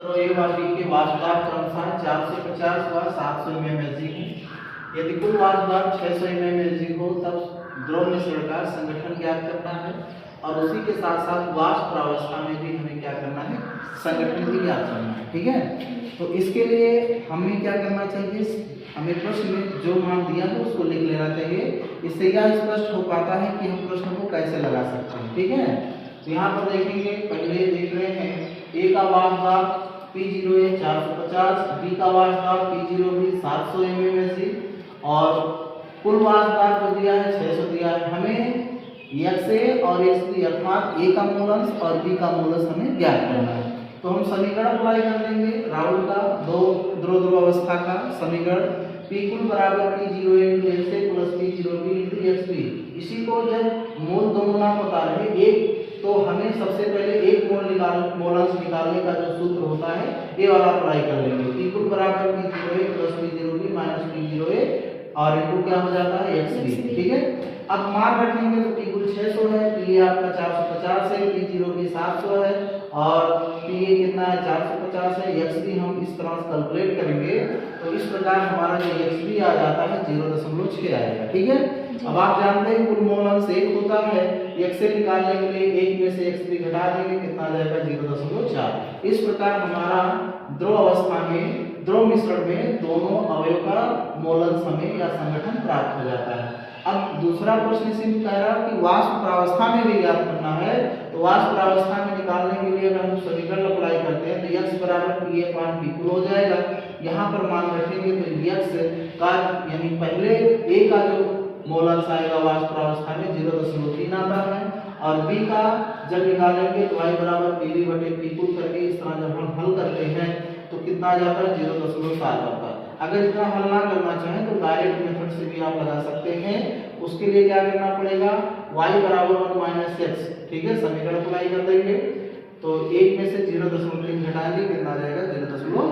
तो ए व बी के वाष्पदाब क्रमशः 450 व 700 mmHg है। यदि कुल वाष्पदाब 600 mmHg हो तब द्रव मिश्रण का संगठन ज्ञात करना है और उसी के साथ साथ वाष्प प्रावस्था में भी हमें क्या करना है, संगठन भी ज्ञात करना है। ठीक है, तो इसके लिए हमें क्या करना चाहिए, हमें प्रश्न में जो मान दिया है उसको लिख लेना चाहिए। इससे यह स्पष्ट हो पाता है कि हम प्रश्न को कैसे लगा सकते हैं। ठीक है, तो यहाँ पर देखेंगे, पहले देख रहे हैं ए का वाष्पदाब P0 है 450, बी का वाष्पदाब P0 भी 700 mmHg और कुल वाष्पदाब जो दिया है 600 दिया है। हमें XA और XB अर्थात ए का मोलंश और बी का मोलंश हमें ज्ञात करना है। तो हम समीकरण अप्लाई कर देंगे राउल का दो ध्रुव अवस्था का समीकरण P कुल बराबर P0 × XA plus P0B × XB। इसी को जब मोल दो गुना होता है एक, तो हमें सबसे पहले एक मोलंश निकालने का जो सूत्र होता है ये वाला अप्लाई कर लेंगे। P कुल बराबर P0A plus P0B minus P0A और इनको क्या हो जाता है XB। ठीक है, अब मान रखेंगे तो P कुल 600 है, P आपका 450 है, P0B 700 है और PA कितना है 450 है। XB हम इस तरह से कैलकुलेट करेंगे तो इस प्रकार हमारा जो XB आ जाता है 0.6 आएगा। ठीक है, अब आप जानते हैं कुल मोलंश 1 होता है, XA निकालने के लिए 1 में से XB घटा देंगे, कितना आ जाएगा 0.4। इस प्रकार हमारा द्रव अवस्था में, द्रव मिश्रण में दोनों अवयव का मोलंश हमें या संगठन प्राप्त हो जाता है। अब दूसरा प्रश्न इसी में कह रहा है कि वाष्प प्रावस्था में भी ज्ञात करना है। तो वाष्प प्रावस्था में निकालने के लिए अगर हम समीकरण अप्लाई करते हैं तो x बराबर P कुल हो जाएगा। यहाँ पर मान रखेंगे तो x का यानी पहले a का जो मोलंश आएगा वाष्प प्रावस्था में 0.3 आता है और b का जब निकालेंगे तो y बराबर Pv बटे P कुल करके इस तरह जब हम हल करते हैं तो कितना आ जाता है 0.7 आता है। अगर इतना हल ना करना चाहें तो डायरेक्ट मेथड से भी आप लगा सकते हैं। उसके लिए क्या करना पड़ेगा, y बराबर 1 माइनस x। ठीक है, समीकरण अप्लाई कर देंगे तो 1 में से 0.3 घटाएंगे, कितना आ जाएगा 0.7।